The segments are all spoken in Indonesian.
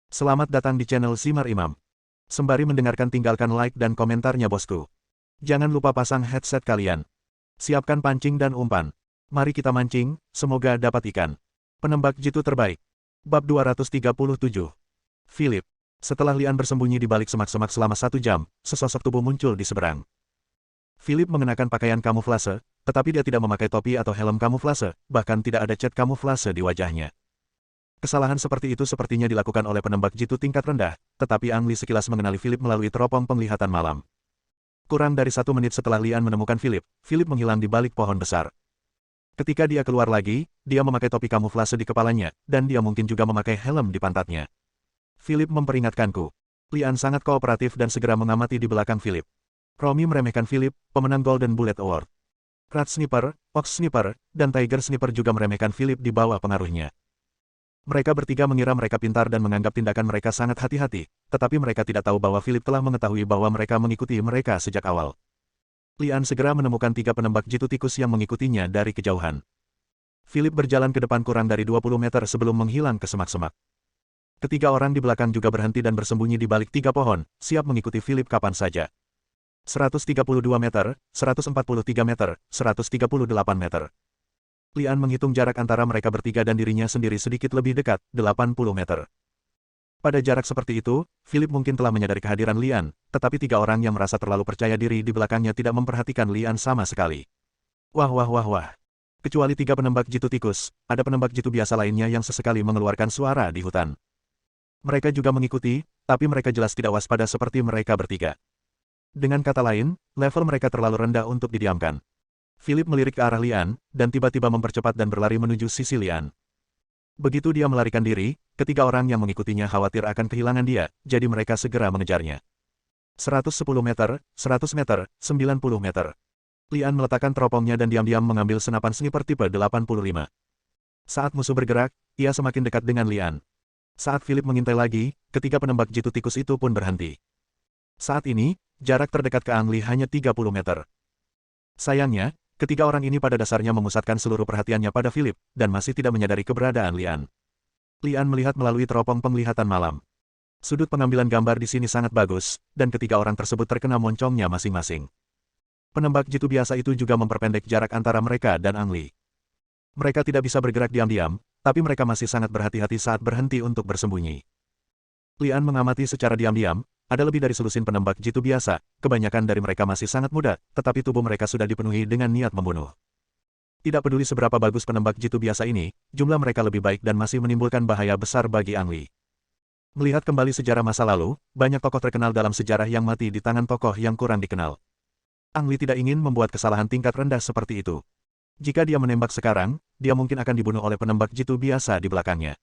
Selamat datang di channel Simar Imam. Sembari mendengarkan tinggalkan like dan komentarnya bosku. Jangan lupa pasang headset kalian. Siapkan pancing dan umpan. Mari kita mancing, semoga dapat ikan. Penembak jitu terbaik. Bab 237. Philip. Setelah Lian bersembunyi di balik semak-semak selama 1 jam, sesosok tubuh muncul di seberang. Philip mengenakan pakaian kamuflase, tetapi dia tidak memakai topi atau helm kamuflase, bahkan tidak ada cat kamuflase di wajahnya. Kesalahan seperti itu sepertinya dilakukan oleh penembak jitu tingkat rendah, tetapi Ang Li sekilas mengenali Philip melalui teropong penglihatan malam. Kurang dari 1 menit setelah Lian menemukan Philip, Philip menghilang di balik pohon besar. Ketika dia keluar lagi, dia memakai topi kamuflase di kepalanya, dan dia mungkin juga memakai helm di pantatnya. Philip memperingatkanku. Lian sangat kooperatif dan segera mengamati di belakang Philip. Romy meremehkan Philip, pemenang Golden Bullet Award. Rat Sniper, Ox Sniper, dan Tiger Sniper juga meremehkan Philip di bawah pengaruhnya. Mereka bertiga mengira mereka pintar dan menganggap tindakan mereka sangat hati-hati, tetapi mereka tidak tahu bahwa Philip telah mengetahui bahwa mereka mengikuti mereka sejak awal. Lian segera menemukan 3 penembak jitu tikus yang mengikutinya dari kejauhan. Philip berjalan ke depan kurang dari 20 meter sebelum menghilang ke semak-semak. Ketiga orang di belakang juga berhenti dan bersembunyi di balik 3 pohon, siap mengikuti Philip kapan saja. 132 meter, 143 meter, 138 meter. Lian menghitung jarak antara mereka bertiga dan dirinya sendiri sedikit lebih dekat, 80 meter. Pada jarak seperti itu, Philip mungkin telah menyadari kehadiran Lian, tetapi 3 orang yang merasa terlalu percaya diri di belakangnya tidak memperhatikan Lian sama sekali. Wah wah wah wah. Kecuali 3 penembak jitu tikus, ada penembak jitu biasa lainnya yang sesekali mengeluarkan suara di hutan. Mereka juga mengikuti, tapi mereka jelas tidak waspada seperti mereka bertiga. Dengan kata lain, level mereka terlalu rendah untuk didiamkan. Philip melirik ke arah Lian, dan tiba-tiba mempercepat dan berlari menuju sisi Lian. Begitu dia melarikan diri, ketiga orang yang mengikutinya khawatir akan kehilangan dia, jadi mereka segera mengejarnya. 110 meter, 100 meter, 90 meter. Lian meletakkan teropongnya dan diam-diam mengambil senapan sniper tipe 85. Saat musuh bergerak, ia semakin dekat dengan Lian. Saat Philip mengintai lagi, ketiga penembak jitu tikus itu pun berhenti. Saat ini, jarak terdekat ke Ang Li hanya 30 meter. Sayangnya, ketiga orang ini pada dasarnya memusatkan seluruh perhatiannya pada Philip, dan masih tidak menyadari keberadaan Lian. Lian melihat melalui teropong penglihatan malam. Sudut pengambilan gambar di sini sangat bagus, dan ketiga orang tersebut terkena moncongnya masing-masing. Penembak jitu biasa itu juga memperpendek jarak antara mereka dan Ang Li. Mereka tidak bisa bergerak diam-diam, tapi mereka masih sangat berhati-hati saat berhenti untuk bersembunyi. Lian mengamati secara diam-diam. Ada lebih dari selusin penembak jitu biasa, kebanyakan dari mereka masih sangat muda, tetapi tubuh mereka sudah dipenuhi dengan niat membunuh. Tidak peduli seberapa bagus penembak jitu biasa ini, jumlah mereka lebih baik dan masih menimbulkan bahaya besar bagi Ang Li. Melihat kembali sejarah masa lalu, banyak tokoh terkenal dalam sejarah yang mati di tangan tokoh yang kurang dikenal. Ang Li tidak ingin membuat kesalahan tingkat rendah seperti itu. Jika dia menembak sekarang, dia mungkin akan dibunuh oleh penembak jitu biasa di belakangnya.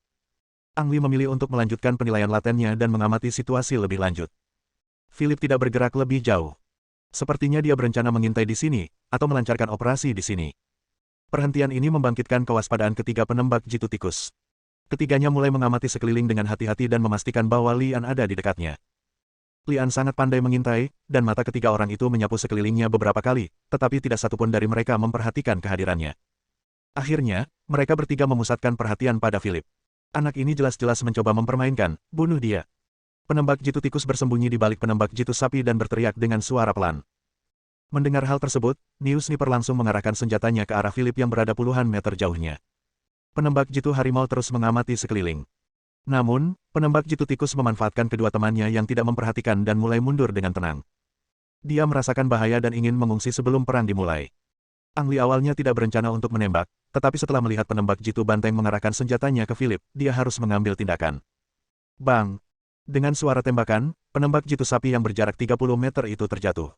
Ang Li memilih untuk melanjutkan penilaian latennya dan mengamati situasi lebih lanjut. Philip tidak bergerak lebih jauh. Sepertinya dia berencana mengintai di sini, atau melancarkan operasi di sini. Perhentian ini membangkitkan kewaspadaan ketiga penembak jitu tikus. Ketiganya mulai mengamati sekeliling dengan hati-hati dan memastikan bahwa Lian ada di dekatnya. Lian sangat pandai mengintai, dan mata ketiga orang itu menyapu sekelilingnya beberapa kali, tetapi tidak satupun dari mereka memperhatikan kehadirannya. Akhirnya, mereka bertiga memusatkan perhatian pada Philip. Anak ini jelas-jelas mencoba mempermainkan, bunuh dia. Penembak jitu tikus bersembunyi di balik penembak jitu sapi dan berteriak dengan suara pelan. Mendengar hal tersebut, New Sniper langsung mengarahkan senjatanya ke arah Philip yang berada puluhan meter jauhnya. Penembak jitu harimau terus mengamati sekeliling. Namun, penembak jitu tikus memanfaatkan kedua temannya yang tidak memperhatikan dan mulai mundur dengan tenang. Dia merasakan bahaya dan ingin mengungsi sebelum perang dimulai. Ang Li awalnya tidak berencana untuk menembak, tetapi setelah melihat penembak jitu banteng mengarahkan senjatanya ke Philip, dia harus mengambil tindakan. Bang! Dengan suara tembakan, penembak jitu sapi yang berjarak 30 meter itu terjatuh.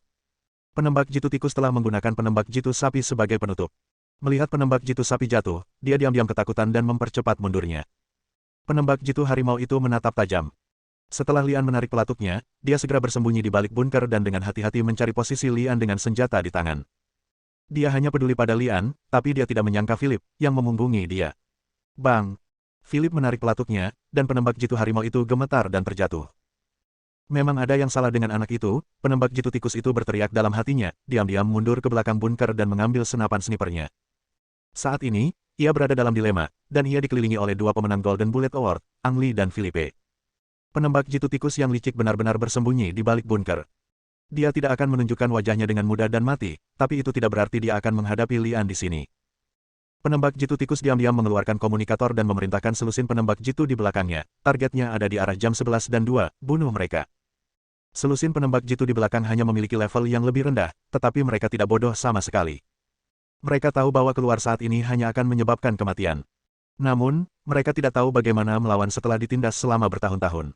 Penembak jitu tikus telah menggunakan penembak jitu sapi sebagai penutup. Melihat penembak jitu sapi jatuh, dia diam-diam ketakutan dan mempercepat mundurnya. Penembak jitu harimau itu menatap tajam. Setelah Lian menarik pelatuknya, dia segera bersembunyi di balik bunker dan dengan hati-hati mencari posisi Lian dengan senjata di tangan. Dia hanya peduli pada Lian, tapi dia tidak menyangka Philip, yang memunggungi dia. Bang! Philip menarik pelatuknya, dan penembak jitu harimau itu gemetar dan terjatuh. Memang ada yang salah dengan anak itu, penembak jitu tikus itu berteriak dalam hatinya, diam-diam mundur ke belakang bunker dan mengambil senapan snipernya. Saat ini, ia berada dalam dilema, dan ia dikelilingi oleh 2 pemenang Golden Bullet Award, Ang Li dan Philippe. Penembak jitu tikus yang licik benar-benar bersembunyi di balik bunker. Dia tidak akan menunjukkan wajahnya dengan mudah dan mati, tapi itu tidak berarti dia akan menghadapi Lian di sini. Penembak jitu tikus diam-diam mengeluarkan komunikator dan memerintahkan selusin penembak jitu di belakangnya. Targetnya ada di arah jam 11 dan 2, bunuh mereka. Selusin penembak jitu di belakang hanya memiliki level yang lebih rendah, tetapi mereka tidak bodoh sama sekali. Mereka tahu bahwa keluar saat ini hanya akan menyebabkan kematian. Namun, mereka tidak tahu bagaimana melawan setelah ditindas selama bertahun-tahun.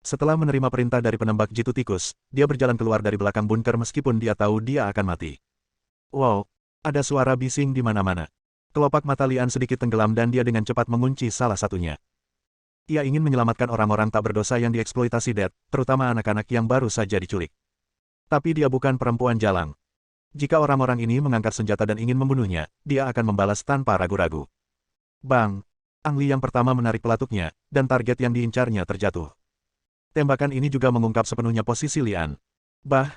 Setelah menerima perintah dari penembak jitu tikus, dia berjalan keluar dari belakang bunker meskipun dia tahu dia akan mati. Wow, ada suara bising di mana-mana. Kelopak mata Lian sedikit tenggelam dan dia dengan cepat mengunci salah satunya. Ia ingin menyelamatkan orang-orang tak berdosa yang dieksploitasi Dead, terutama anak-anak yang baru saja diculik. Tapi dia bukan perempuan jalang. Jika orang-orang ini mengangkat senjata dan ingin membunuhnya, dia akan membalas tanpa ragu-ragu. Bang! Ang Li yang pertama menarik pelatuknya, dan target yang diincarnya terjatuh. Tembakan ini juga mengungkap sepenuhnya posisi Lian. Bah!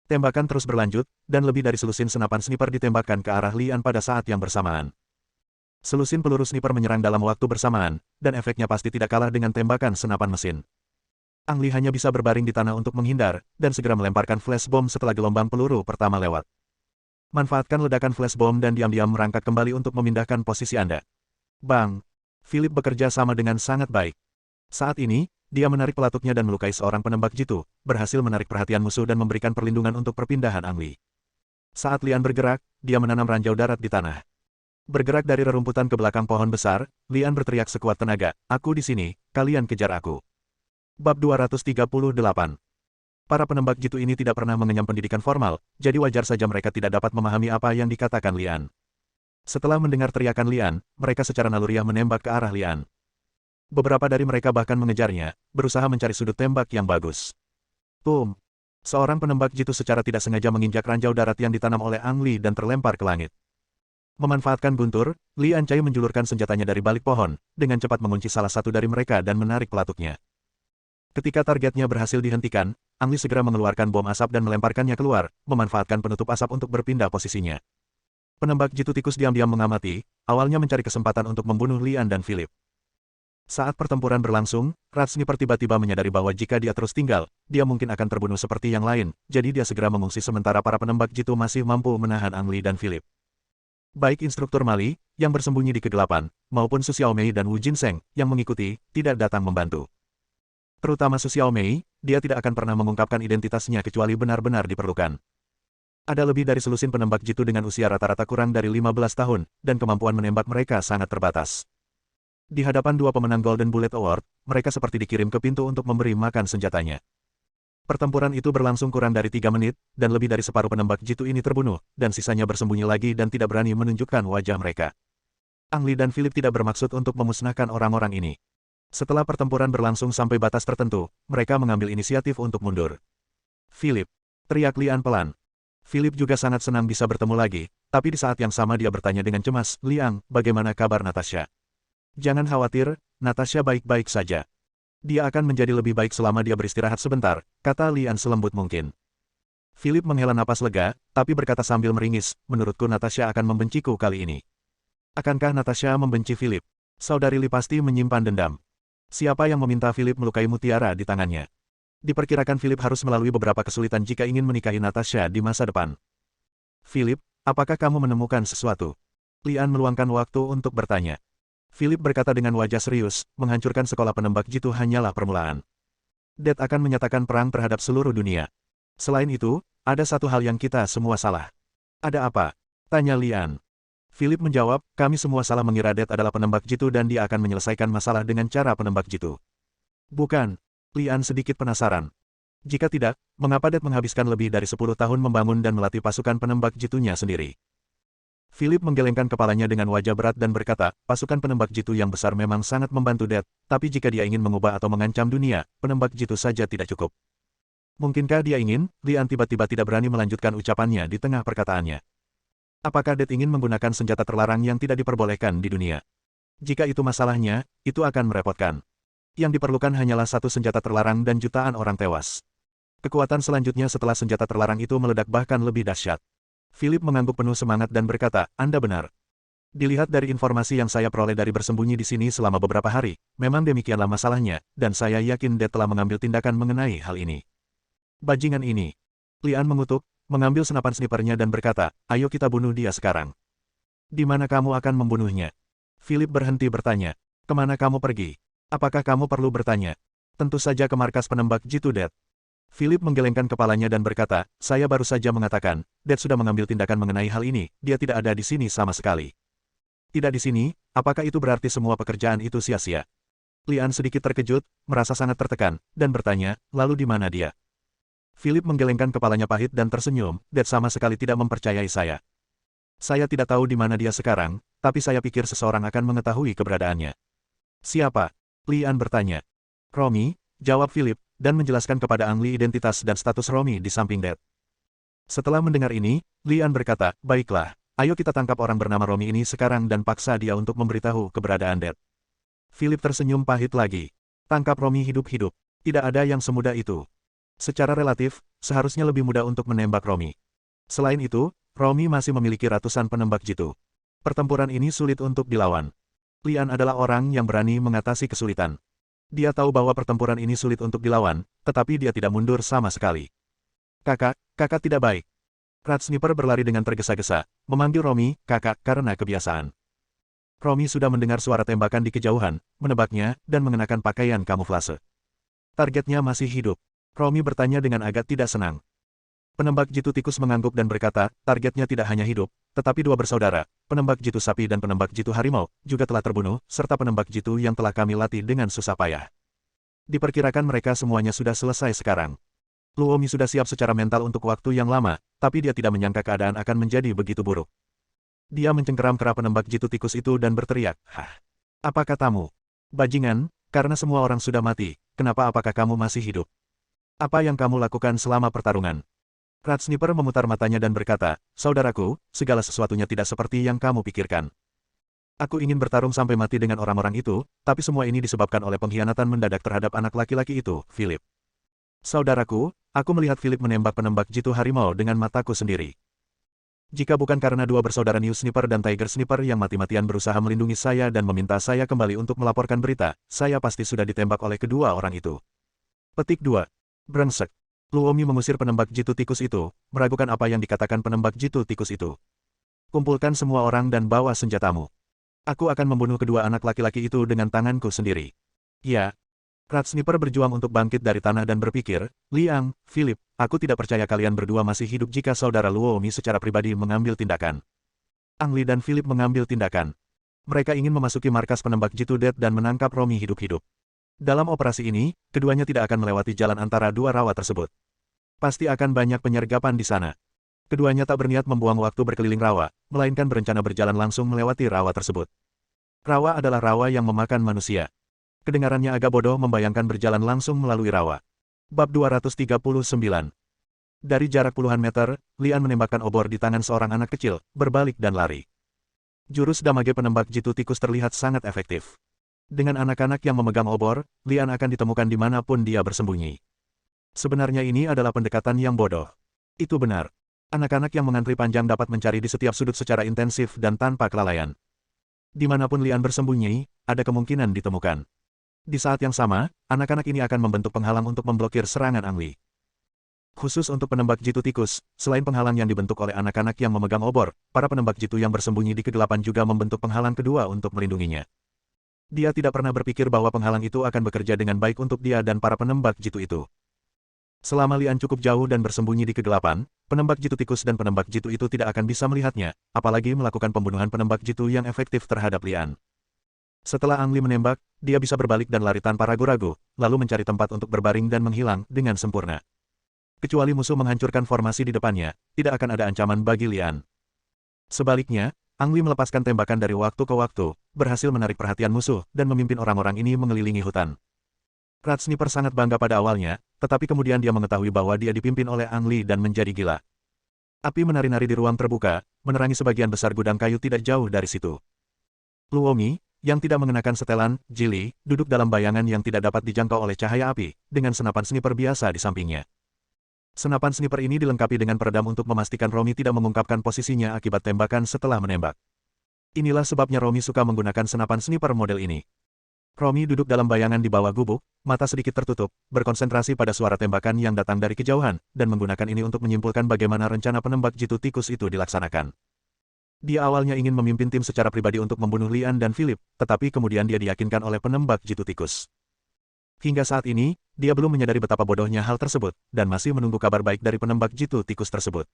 Tembakan terus berlanjut, dan lebih dari selusin senapan sniper ditembakkan ke arah Lian pada saat yang bersamaan. Selusin peluru sniper menyerang dalam waktu bersamaan, dan efeknya pasti tidak kalah dengan tembakan senapan mesin. Ang Li hanya bisa berbaring di tanah untuk menghindar, dan segera melemparkan flash bomb setelah gelombang peluru pertama lewat. Manfaatkan ledakan flash bomb dan diam-diam merangkak kembali untuk memindahkan posisi Anda. Bang! Philip bekerja sama dengan sangat baik. Saat ini, dia menarik pelatuknya dan melukai seorang penembak jitu, berhasil menarik perhatian musuh dan memberikan perlindungan untuk perpindahan Ang Li. Saat Lian bergerak, dia menanam ranjau darat di tanah. Bergerak dari rerumputan ke belakang pohon besar, Lian berteriak sekuat tenaga, "Aku di sini, kalian kejar aku." Bab 238. Para penembak jitu ini tidak pernah mengenyam pendidikan formal, jadi wajar saja mereka tidak dapat memahami apa yang dikatakan Lian. Setelah mendengar teriakan Lian, mereka secara naluriah menembak ke arah Lian. Beberapa dari mereka bahkan mengejarnya, berusaha mencari sudut tembak yang bagus. Boom! Seorang penembak jitu secara tidak sengaja menginjak ranjau darat yang ditanam oleh Ang Li dan terlempar ke langit. Memanfaatkan guntur, Lian Cai menjulurkan senjatanya dari balik pohon, dengan cepat mengunci salah satu dari mereka dan menarik pelatuknya. Ketika targetnya berhasil dihentikan, Ang Li segera mengeluarkan bom asap dan melemparkannya keluar, memanfaatkan penutup asap untuk berpindah posisinya. Penembak jitu tikus diam-diam mengamati, awalnya mencari kesempatan untuk membunuh Lian dan Philip. Saat pertempuran berlangsung, Rat Sniper tiba-tiba menyadari bahwa jika dia terus tinggal, dia mungkin akan terbunuh seperti yang lain, jadi dia segera mengungsi sementara para penembak jitu masih mampu menahan Ang Li dan Philip. Baik instruktur Mali, yang bersembunyi di kegelapan, maupun Su Xiaomei dan Wu Jinseng, yang mengikuti, tidak datang membantu. Terutama Su Xiaomei, dia tidak akan pernah mengungkapkan identitasnya kecuali benar-benar diperlukan. Ada lebih dari selusin penembak jitu dengan usia rata-rata kurang dari 15 tahun, dan kemampuan menembak mereka sangat terbatas. Di hadapan dua pemenang Golden Bullet Award, mereka seperti dikirim ke pintu untuk memberi makan senjatanya. Pertempuran itu berlangsung kurang dari 3 menit, dan lebih dari separuh penembak jitu ini terbunuh, dan sisanya bersembunyi lagi dan tidak berani menunjukkan wajah mereka. Ang Li dan Philip tidak bermaksud untuk memusnahkan orang-orang ini. Setelah pertempuran berlangsung sampai batas tertentu, mereka mengambil inisiatif untuk mundur. "Philip!" teriak Lian pelan. Philip juga sangat senang bisa bertemu lagi, tapi di saat yang sama dia bertanya dengan cemas, "Liang, bagaimana kabar Natasha?" "Jangan khawatir, Natasha baik-baik saja. Dia akan menjadi lebih baik selama dia beristirahat sebentar," kata Lian selembut mungkin. Philip menghela napas lega, tapi berkata sambil meringis, "Menurutku Natasha akan membenciku kali ini." Akankah Natasha membenci Philip? Saudari Li pasti menyimpan dendam. Siapa yang meminta Philip melukai mutiara di tangannya? Diperkirakan Philip harus melalui beberapa kesulitan jika ingin menikahi Natasha di masa depan. "Philip, apakah kamu menemukan sesuatu?" Lian meluangkan waktu untuk bertanya. Philip berkata dengan wajah serius, "Menghancurkan sekolah penembak jitu hanyalah permulaan. Dead akan menyatakan perang terhadap seluruh dunia. Selain itu, ada satu hal yang kita semua salah." "Ada apa?" tanya Lian. Philip menjawab, "Kami semua salah mengira Dead adalah penembak jitu dan dia akan menyelesaikan masalah dengan cara penembak jitu." "Bukan." Lian sedikit penasaran. Jika tidak, mengapa Dead menghabiskan lebih dari 10 tahun membangun dan melatih pasukan penembak jitunya sendiri? Philip menggelengkan kepalanya dengan wajah berat dan berkata, "Pasukan penembak jitu yang besar memang sangat membantu Dead, tapi jika dia ingin mengubah atau mengancam dunia, penembak jitu saja tidak cukup." "Mungkinkah dia ingin?" Lian tiba-tiba tidak berani melanjutkan ucapannya di tengah perkataannya. "Apakah Dead ingin menggunakan senjata terlarang yang tidak diperbolehkan di dunia? Jika itu masalahnya, itu akan merepotkan. Yang diperlukan hanyalah satu senjata terlarang dan jutaan orang tewas. Kekuatan selanjutnya setelah senjata terlarang itu meledak bahkan lebih dahsyat." Philip mengangguk penuh semangat dan berkata, "Anda benar. Dilihat dari informasi yang saya peroleh dari bersembunyi di sini selama beberapa hari, memang demikianlah masalahnya, dan saya yakin Dad telah mengambil tindakan mengenai hal ini. Bajingan ini. Lian mengutuk, mengambil senapan snipernya dan berkata, ayo kita bunuh dia sekarang. Di mana kamu akan membunuhnya? Philip berhenti bertanya. Kemana kamu pergi? Apakah kamu perlu bertanya? Tentu saja ke markas penembak jitu Dad. Philip menggelengkan kepalanya dan berkata, saya baru saja mengatakan, Dad sudah mengambil tindakan mengenai hal ini, dia tidak ada di sini sama sekali. Tidak di sini, apakah itu berarti semua pekerjaan itu sia-sia? Lian sedikit terkejut, merasa sangat tertekan, dan bertanya, lalu di mana dia? Philip menggelengkan kepalanya pahit dan tersenyum, Dad sama sekali tidak mempercayai saya. Saya tidak tahu di mana dia sekarang, tapi saya pikir seseorang akan mengetahui keberadaannya. Siapa? Lian bertanya. Romy, jawab Philip, dan menjelaskan kepada Ang Li identitas dan status Romy di samping Dad. Setelah mendengar ini, Lian berkata, baiklah. Ayo kita tangkap orang bernama Romy ini sekarang dan paksa dia untuk memberitahu keberadaan Dad. Philip tersenyum pahit lagi. Tangkap Romy hidup-hidup. Tidak ada yang semudah itu. Secara relatif, seharusnya lebih mudah untuk menembak Romy. Selain itu, Romy masih memiliki ratusan penembak jitu. Pertempuran ini sulit untuk dilawan. Lian adalah orang yang berani mengatasi kesulitan. Dia tahu bahwa pertempuran ini sulit untuk dilawan, tetapi dia tidak mundur sama sekali. Kakak tidak baik. Rat Sniper berlari dengan tergesa-gesa, memanggil Romy, kakak, karena kebiasaan. Romy sudah mendengar suara tembakan di kejauhan, menebaknya, dan mengenakan pakaian kamuflase. Targetnya masih hidup. Romy bertanya dengan agak tidak senang. Penembak jitu tikus mengangguk dan berkata, targetnya tidak hanya hidup, tetapi dua bersaudara, penembak jitu sapi dan penembak jitu harimau, juga telah terbunuh, serta penembak jitu yang telah kami latih dengan susah payah. Diperkirakan mereka semuanya sudah selesai sekarang. Luomi sudah siap secara mental untuk waktu yang lama, tapi dia tidak menyangka keadaan akan menjadi begitu buruk. Dia mencengkeram kera penembak jitu tikus itu dan berteriak, hah? Apa katamu? Bajingan, karena semua orang sudah mati, apakah kamu masih hidup? Apa yang kamu lakukan selama pertarungan? Rat Sniper memutar matanya dan berkata, saudaraku, segala sesuatunya tidak seperti yang kamu pikirkan. Aku ingin bertarung sampai mati dengan orang-orang itu, tapi semua ini disebabkan oleh pengkhianatan mendadak terhadap anak laki-laki itu, Philip. Saudaraku, aku melihat Philip menembak penembak jitu harimau dengan mataku sendiri. Jika bukan karena dua bersaudara New Sniper dan Tiger Sniper yang mati-matian berusaha melindungi saya dan meminta saya kembali untuk melaporkan berita, saya pasti sudah ditembak oleh kedua orang itu. Petik 2. Brengsek. Luomi mengusir penembak jitu tikus itu, meragukan apa yang dikatakan penembak jitu tikus itu. Kumpulkan semua orang dan bawa senjatamu. Aku akan membunuh kedua anak laki-laki itu dengan tanganku sendiri. Ya. Rat Sniper berjuang untuk bangkit dari tanah dan berpikir, Liang, Philip, aku tidak percaya kalian berdua masih hidup jika saudara Luomi secara pribadi mengambil tindakan. Ang Li dan Philip mengambil tindakan. Mereka ingin memasuki markas penembak jitu Dad dan menangkap Romy hidup-hidup. Dalam operasi ini, keduanya tidak akan melewati jalan antara dua rawa tersebut. Pasti akan banyak penyergapan di sana. Keduanya tak berniat membuang waktu berkeliling rawa, melainkan berencana berjalan langsung melewati rawa tersebut. Rawa adalah rawa yang memakan manusia. Kedengarannya agak bodoh membayangkan berjalan langsung melalui rawa. Bab 239. Dari jarak puluhan meter, Lian menembakkan obor di tangan seorang anak kecil, berbalik dan lari. Jurus damage penembak jitu tikus terlihat sangat efektif. Dengan anak-anak yang memegang obor, Lian akan ditemukan dimanapun dia bersembunyi. Sebenarnya ini adalah pendekatan yang bodoh. Itu benar. Anak-anak yang mengantri panjang dapat mencari di setiap sudut secara intensif dan tanpa kelalaian. Dimanapun Lian bersembunyi, ada kemungkinan ditemukan. Di saat yang sama, anak-anak ini akan membentuk penghalang untuk memblokir serangan Ang Li. Khusus untuk penembak jitu tikus, selain penghalang yang dibentuk oleh anak-anak yang memegang obor, para penembak jitu yang bersembunyi di kegelapan juga membentuk penghalang kedua untuk melindunginya. Dia tidak pernah berpikir bahwa penghalang itu akan bekerja dengan baik untuk dia dan para penembak jitu itu. Selama Lian cukup jauh dan bersembunyi di kegelapan, penembak jitu tikus dan penembak jitu itu tidak akan bisa melihatnya, apalagi melakukan pembunuhan penembak jitu yang efektif terhadap Lian. Setelah Ang Li menembak, dia bisa berbalik dan lari tanpa ragu-ragu, lalu mencari tempat untuk berbaring dan menghilang dengan sempurna. Kecuali musuh menghancurkan formasi di depannya, tidak akan ada ancaman bagi Lian. Sebaliknya, Ang Li melepaskan tembakan dari waktu ke waktu, berhasil menarik perhatian musuh, dan memimpin orang-orang ini mengelilingi hutan. Rat Sniper sangat bangga pada awalnya, tetapi kemudian dia mengetahui bahwa dia dipimpin oleh Ang Li dan menjadi gila. Api menari-nari di ruang terbuka, menerangi sebagian besar gudang kayu tidak jauh dari situ. Luomi, yang tidak mengenakan setelan, jili, duduk dalam bayangan yang tidak dapat dijangkau oleh cahaya api, dengan senapan sniper biasa di sampingnya. Senapan sniper ini dilengkapi dengan peredam untuk memastikan Romy tidak mengungkapkan posisinya akibat tembakan setelah menembak. Inilah sebabnya Romi suka menggunakan senapan sniper model ini. Romi duduk dalam bayangan di bawah gubuk, mata sedikit tertutup, berkonsentrasi pada suara tembakan yang datang dari kejauhan, dan menggunakan ini untuk menyimpulkan bagaimana rencana penembak jitu tikus itu dilaksanakan. Dia awalnya ingin memimpin tim secara pribadi untuk membunuh Lian dan Philip, tetapi kemudian dia diyakinkan oleh penembak jitu tikus. Hingga saat ini, dia belum menyadari betapa bodohnya hal tersebut, dan masih menunggu kabar baik dari penembak jitu tikus tersebut.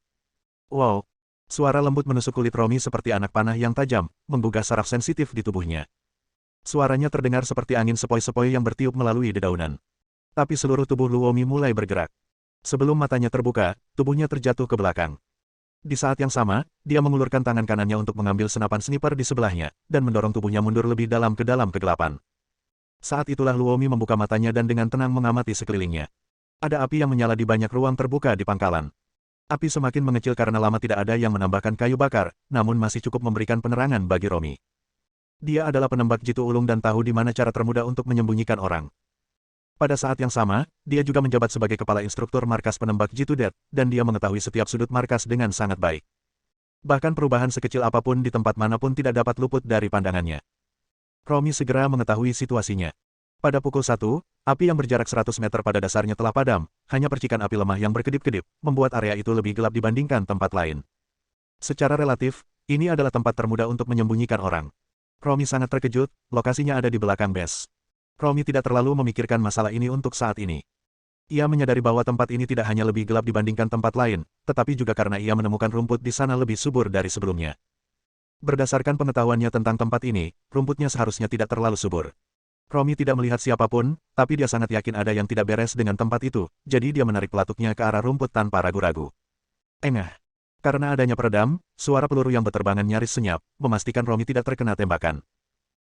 Wow! Suara lembut menusuk kulit Romi seperti anak panah yang tajam, menggugah saraf sensitif di tubuhnya. Suaranya terdengar seperti angin sepoi-sepoi yang bertiup melalui dedaunan. Tapi seluruh tubuh Luomi mulai bergerak. Sebelum matanya terbuka, tubuhnya terjatuh ke belakang. Di saat yang sama, dia mengulurkan tangan kanannya untuk mengambil senapan sniper di sebelahnya, dan mendorong tubuhnya mundur lebih dalam ke dalam kegelapan. Saat itulah Luomi membuka matanya dan dengan tenang mengamati sekelilingnya. Ada api yang menyala di banyak ruang terbuka di pangkalan. Api semakin mengecil karena lama tidak ada yang menambahkan kayu bakar, namun masih cukup memberikan penerangan bagi Romi. Dia adalah penembak jitu ulung dan tahu di mana cara termudah untuk menyembunyikan orang. Pada saat yang sama, dia juga menjabat sebagai kepala instruktur markas penembak jitu Det, dan dia mengetahui setiap sudut markas dengan sangat baik. Bahkan perubahan sekecil apapun di tempat manapun tidak dapat luput dari pandangannya. Romi segera mengetahui situasinya. Pada pukul 1, api yang berjarak 100 meter pada dasarnya telah padam, hanya percikan api lemah yang berkedip-kedip, membuat area itu lebih gelap dibandingkan tempat lain. Secara relatif, ini adalah tempat termudah untuk menyembunyikan orang. Romi sangat terkejut, lokasinya ada di belakang base. Romi tidak terlalu memikirkan masalah ini untuk saat ini. Ia menyadari bahwa tempat ini tidak hanya lebih gelap dibandingkan tempat lain, tetapi juga karena ia menemukan rumput di sana lebih subur dari sebelumnya. Berdasarkan pengetahuannya tentang tempat ini, rumputnya seharusnya tidak terlalu subur. Romi tidak melihat siapapun, tapi dia sangat yakin ada yang tidak beres dengan tempat itu, jadi dia menarik pelatuknya ke arah rumput tanpa ragu-ragu. Engah. Karena adanya peredam, suara peluru yang berterbangan nyaris senyap, memastikan Romi tidak terkena tembakan.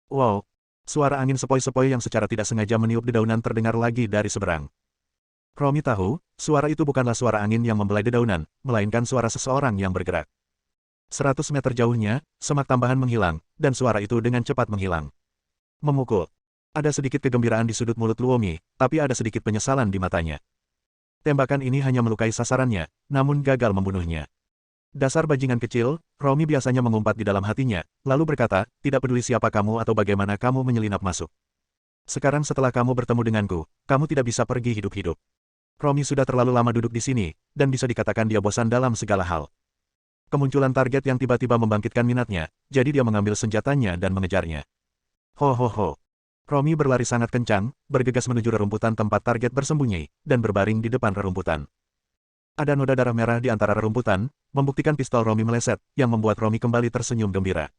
Wow! Suara angin sepoi-sepoi yang secara tidak sengaja meniup dedaunan terdengar lagi dari seberang. Romi tahu, suara itu bukanlah suara angin yang membelai dedaunan, melainkan suara seseorang yang bergerak. 100 meter jauhnya, semak tambahan menghilang, dan suara itu dengan cepat menghilang. Memukul. Ada sedikit kegembiraan di sudut mulut Luomi, tapi ada sedikit penyesalan di matanya. Tembakan ini hanya melukai sasarannya, namun gagal membunuhnya. Dasar bajingan kecil, Romi biasanya mengumpat di dalam hatinya, lalu berkata, tidak peduli siapa kamu atau bagaimana kamu menyelinap masuk. Sekarang setelah kamu bertemu denganku, kamu tidak bisa pergi hidup-hidup. Romi sudah terlalu lama duduk di sini, dan bisa dikatakan dia bosan dalam segala hal. Kemunculan target yang tiba-tiba membangkitkan minatnya, jadi dia mengambil senjatanya dan mengejarnya. Ho ho ho. Romi berlari sangat kencang, bergegas menuju rerumputan tempat target bersembunyi, dan berbaring di depan rerumputan. Ada noda darah merah di antara rerumputan, membuktikan pistol Romi meleset, yang membuat Romi kembali tersenyum gembira.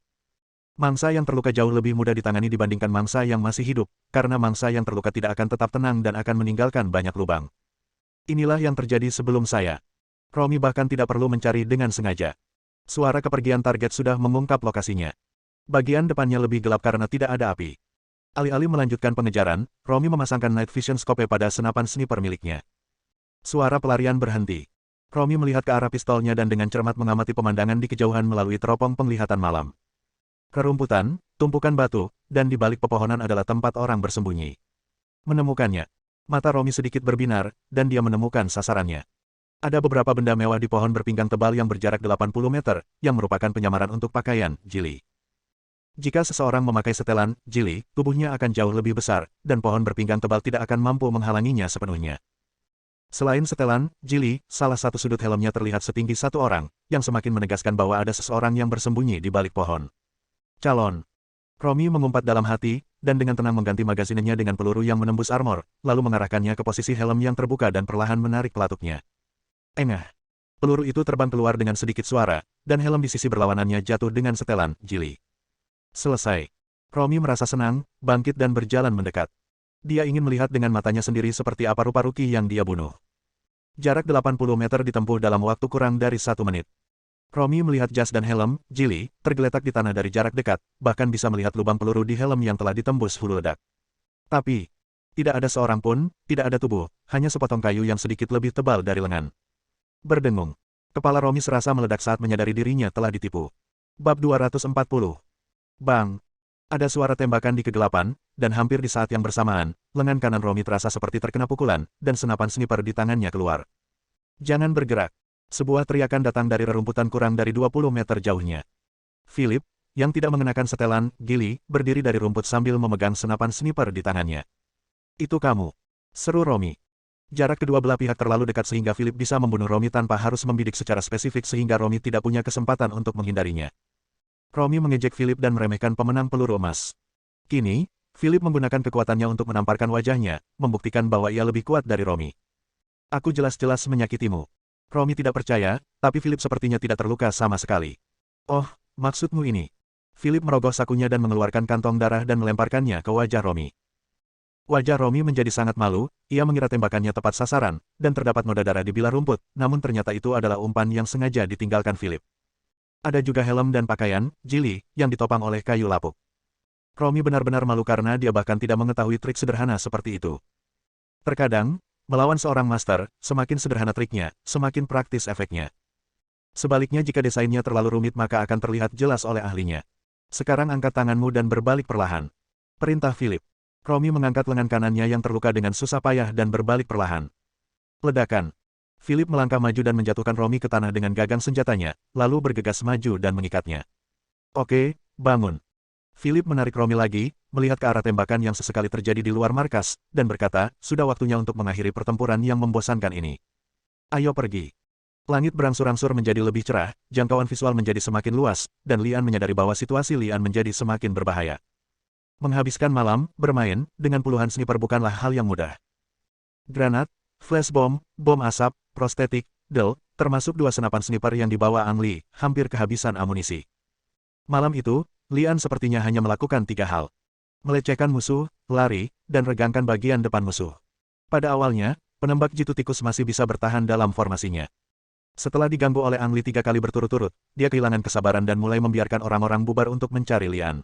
Mangsa yang terluka jauh lebih mudah ditangani dibandingkan mangsa yang masih hidup, karena mangsa yang terluka tidak akan tetap tenang dan akan meninggalkan banyak lubang. Inilah yang terjadi sebelum saya. Romi bahkan tidak perlu mencari dengan sengaja. Suara kepergian target sudah mengungkap lokasinya. Bagian depannya lebih gelap karena tidak ada api. Alih-alih melanjutkan pengejaran, Romi memasangkan night vision scope pada senapan sniper miliknya. Suara pelarian berhenti. Romi melihat ke arah pistolnya dan dengan cermat mengamati pemandangan di kejauhan melalui teropong penglihatan malam. Rerumputan, tumpukan batu, dan di balik pepohonan adalah tempat orang bersembunyi. Menemukannya. Mata Romi sedikit berbinar, dan dia menemukan sasarannya. Ada beberapa benda mewah di pohon berpinggang tebal yang berjarak 80 meter, yang merupakan penyamaran untuk pakaian, jili. Jika seseorang memakai setelan, jili, tubuhnya akan jauh lebih besar, dan pohon berpinggang tebal tidak akan mampu menghalanginya sepenuhnya. Selain setelan, jili, salah satu sudut helmnya terlihat setinggi satu orang, yang semakin menegaskan bahwa ada seseorang yang bersembunyi di balik pohon. Calon. Romi mengumpat dalam hati, dan dengan tenang mengganti magazinnya dengan peluru yang menembus armor, lalu mengarahkannya ke posisi helm yang terbuka dan perlahan menarik pelatuknya. Engah. Peluru itu terbang keluar dengan sedikit suara, dan helm di sisi berlawanannya jatuh dengan setelan, jili. Selesai. Romi merasa senang, bangkit dan berjalan mendekat. Dia ingin melihat dengan matanya sendiri seperti apa rupa Ruki yang dia bunuh. Jarak 80 meter ditempuh dalam waktu kurang dari 1 menit. Romi melihat jas dan helm, jili, tergeletak di tanah dari jarak dekat, bahkan bisa melihat lubang peluru di helm yang telah ditembus hulu ledak. Tapi, tidak ada seorang pun, tidak ada tubuh, hanya sepotong kayu yang sedikit lebih tebal dari lengan. Berdengung. Kepala Romi serasa meledak saat menyadari dirinya telah ditipu. Bab 240. Bang! Ada suara tembakan di kegelapan, dan hampir di saat yang bersamaan, lengan kanan Romi terasa seperti terkena pukulan, dan senapan sniper di tangannya keluar. Jangan bergerak. Sebuah teriakan datang dari rerumputan kurang dari 20 meter jauhnya. Philip, yang tidak mengenakan setelan, Gili, berdiri dari rumput sambil memegang senapan sniper di tangannya. Itu kamu. Seru Romi. Jarak kedua belah pihak terlalu dekat sehingga Philip bisa membunuh Romi tanpa harus membidik secara spesifik sehingga Romi tidak punya kesempatan untuk menghindarinya. Romi mengejek Philip dan meremehkan pemenang peluru emas. Kini, Philip menggunakan kekuatannya untuk menamparkan wajahnya, membuktikan bahwa ia lebih kuat dari Romi. Aku jelas-jelas menyakitimu. Romi tidak percaya, tapi Philip sepertinya tidak terluka sama sekali. Oh, maksudmu ini. Philip merogoh sakunya dan mengeluarkan kantong darah dan melemparkannya ke wajah Romi. Wajah Romi menjadi sangat malu, ia mengira tembakannya tepat sasaran, dan terdapat noda darah di bilah rumput, namun ternyata itu adalah umpan yang sengaja ditinggalkan Philip. Ada juga helm dan pakaian, Gili, yang ditopang oleh kayu lapuk. Romi benar-benar malu karena dia bahkan tidak mengetahui trik sederhana seperti itu. Terkadang, melawan seorang master, semakin sederhana triknya, semakin praktis efeknya. Sebaliknya jika desainnya terlalu rumit maka akan terlihat jelas oleh ahlinya. Sekarang angkat tanganmu dan berbalik perlahan. Perintah Philip. Romi mengangkat lengan kanannya yang terluka dengan susah payah dan berbalik perlahan. Ledakan. Philip melangkah maju dan menjatuhkan Romi ke tanah dengan gagang senjatanya, lalu bergegas maju dan mengikatnya. Oke, bangun. Philip menarik Romi lagi, melihat ke arah tembakan yang sesekali terjadi di luar markas, dan berkata, sudah waktunya untuk mengakhiri pertempuran yang membosankan ini. Ayo pergi. Langit berangsur-angsur menjadi lebih cerah, jangkauan visual menjadi semakin luas, dan Lian menyadari bahwa situasi Lian menjadi semakin berbahaya. Menghabiskan malam, bermain, dengan puluhan sniper bukanlah hal yang mudah. Granat, flash bomb, bom asap, prostetik, del, termasuk 2 senapan sniper yang dibawa Ang Li, hampir kehabisan amunisi. Malam itu, Lian sepertinya hanya melakukan 3 hal. Melecehkan musuh, lari, dan regangkan bagian depan musuh. Pada awalnya, penembak jitu tikus masih bisa bertahan dalam formasinya. Setelah diganggu oleh Ang Li 3 kali berturut-turut, dia kehilangan kesabaran dan mulai membiarkan orang-orang bubar untuk mencari Lian.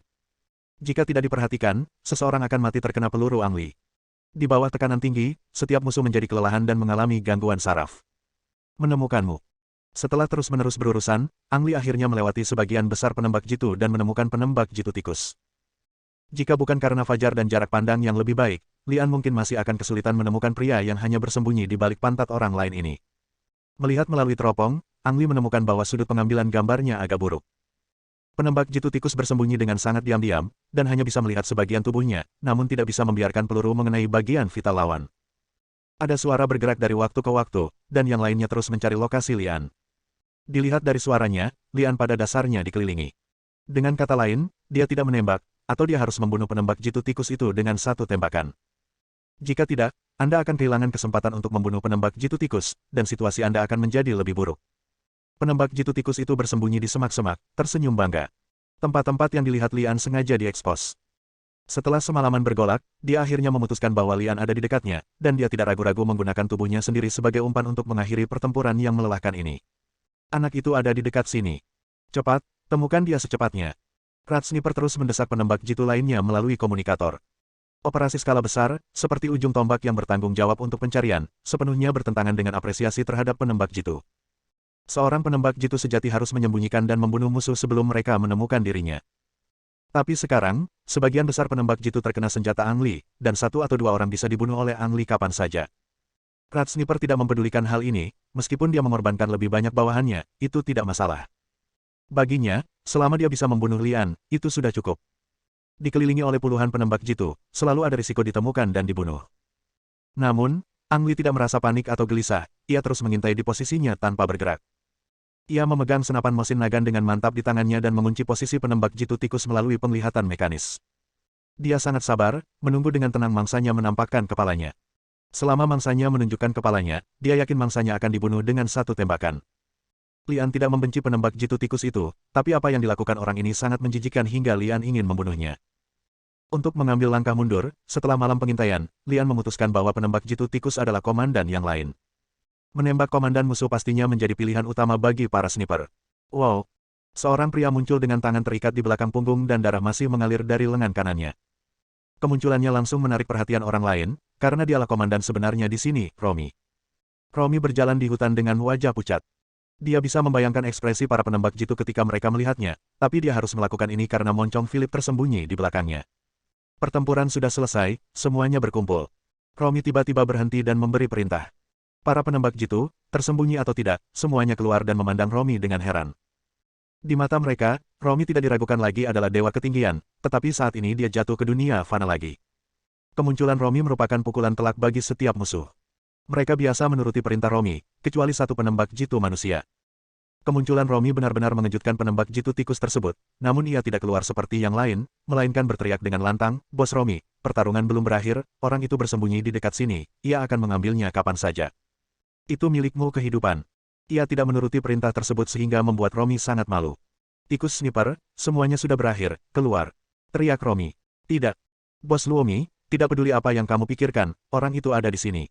Jika tidak diperhatikan, seseorang akan mati terkena peluru Ang Li. Di bawah tekanan tinggi, setiap musuh menjadi kelelahan dan mengalami gangguan saraf. Menemukanmu. Setelah terus-menerus berurusan, Ang Li akhirnya melewati sebagian besar penembak jitu dan menemukan penembak jitu tikus. Jika bukan karena fajar dan jarak pandang yang lebih baik, Lian mungkin masih akan kesulitan menemukan pria yang hanya bersembunyi di balik pantat orang lain ini. Melihat melalui teropong, Ang Li menemukan bahwa sudut pengambilan gambarnya agak buruk. Penembak jitu tikus bersembunyi dengan sangat diam-diam, dan hanya bisa melihat sebagian tubuhnya, namun tidak bisa membiarkan peluru mengenai bagian vital lawan. Ada suara bergerak dari waktu ke waktu, dan yang lainnya terus mencari lokasi Lian. Dilihat dari suaranya, Lian pada dasarnya dikelilingi. Dengan kata lain, dia tidak menembak, atau dia harus membunuh penembak jitu tikus itu dengan 1 tembakan. Jika tidak, Anda akan kehilangan kesempatan untuk membunuh penembak jitu tikus, dan situasi Anda akan menjadi lebih buruk. Penembak jitu tikus itu bersembunyi di semak-semak, tersenyum bangga. Tempat-tempat yang dilihat Lian sengaja diekspos. Setelah semalaman bergolak, dia akhirnya memutuskan bahwa Lian ada di dekatnya, dan dia tidak ragu-ragu menggunakan tubuhnya sendiri sebagai umpan untuk mengakhiri pertempuran yang melelahkan ini. Anak itu ada di dekat sini. Cepat, temukan dia secepatnya. Rat Sniper terus mendesak penembak jitu lainnya melalui komunikator. Operasi skala besar, seperti ujung tombak yang bertanggung jawab untuk pencarian, sepenuhnya bertentangan dengan apresiasi terhadap penembak jitu. Seorang penembak jitu sejati harus menyembunyikan dan membunuh musuh sebelum mereka menemukan dirinya. Tapi sekarang, sebagian besar penembak jitu terkena senjata Ang Li, dan 1 atau 2 orang bisa dibunuh oleh Ang Li kapan saja. Rat Sniper tidak mempedulikan hal ini, meskipun dia mengorbankan lebih banyak bawahannya, itu tidak masalah. Baginya, selama dia bisa membunuh Lian, itu sudah cukup. Dikelilingi oleh puluhan penembak jitu, selalu ada risiko ditemukan dan dibunuh. Namun, Ang Li tidak merasa panik atau gelisah, ia terus mengintai di posisinya tanpa bergerak. Ia memegang senapan mesin nagan dengan mantap di tangannya dan mengunci posisi penembak jitu tikus melalui penglihatan mekanis. Dia sangat sabar, menunggu dengan tenang mangsanya menampakkan kepalanya. Selama mangsanya menunjukkan kepalanya, dia yakin mangsanya akan dibunuh dengan 1 tembakan. Lian tidak membenci penembak jitu tikus itu, tapi apa yang dilakukan orang ini sangat menjijikkan hingga Lian ingin membunuhnya. Untuk mengambil langkah mundur, setelah malam pengintaian, Lian memutuskan bahwa penembak jitu tikus adalah komandan yang lain. Menembak komandan musuh pastinya menjadi pilihan utama bagi para sniper. Wow! Seorang pria muncul dengan tangan terikat di belakang punggung dan darah masih mengalir dari lengan kanannya. Kemunculannya langsung menarik perhatian orang lain, karena dialah komandan sebenarnya di sini, Romi. Romi berjalan di hutan dengan wajah pucat. Dia bisa membayangkan ekspresi para penembak jitu ketika mereka melihatnya, tapi dia harus melakukan ini karena moncong Philip tersembunyi di belakangnya. Pertempuran sudah selesai, semuanya berkumpul. Romi tiba-tiba berhenti dan memberi perintah. Para penembak jitu, tersembunyi atau tidak, semuanya keluar dan memandang Romi dengan heran. Di mata mereka, Romi tidak diragukan lagi adalah dewa ketinggian, tetapi saat ini dia jatuh ke dunia fana lagi. Kemunculan Romi merupakan pukulan telak bagi setiap musuh. Mereka biasa menuruti perintah Romi, kecuali satu penembak jitu manusia. Kemunculan Romi benar-benar mengejutkan penembak jitu tikus tersebut, namun ia tidak keluar seperti yang lain, melainkan berteriak dengan lantang, "Bos Romi, pertarungan belum berakhir, orang itu bersembunyi di dekat sini, ia akan mengambilnya kapan saja. Itu milikmu kehidupan." Ia tidak menuruti perintah tersebut sehingga membuat Romi sangat malu. "Tikus sniper, semuanya sudah berakhir, keluar!" teriak Romi. "Tidak. Bos Luomi, tidak peduli apa yang kamu pikirkan, orang itu ada di sini.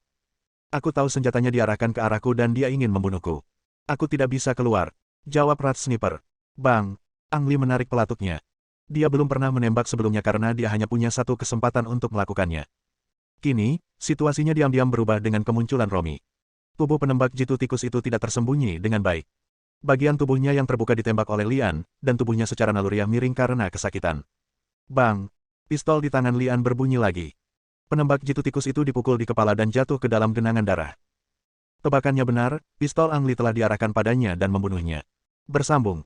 Aku tahu senjatanya diarahkan ke arahku dan dia ingin membunuhku. Aku tidak bisa keluar," jawab Rat Sniper. Bang! Ang Li menarik pelatuknya. Dia belum pernah menembak sebelumnya karena dia hanya punya satu kesempatan untuk melakukannya. Kini, situasinya diam-diam berubah dengan kemunculan Romi. Tubuh penembak jitu tikus itu tidak tersembunyi dengan baik. Bagian tubuhnya yang terbuka ditembak oleh Lian, dan tubuhnya secara naluriah miring karena kesakitan. Bang! Pistol di tangan Lian berbunyi lagi. Penembak jitu tikus itu dipukul di kepala dan jatuh ke dalam genangan darah. Tebakannya benar, pistol Ang Li telah diarahkan padanya dan membunuhnya. Bersambung.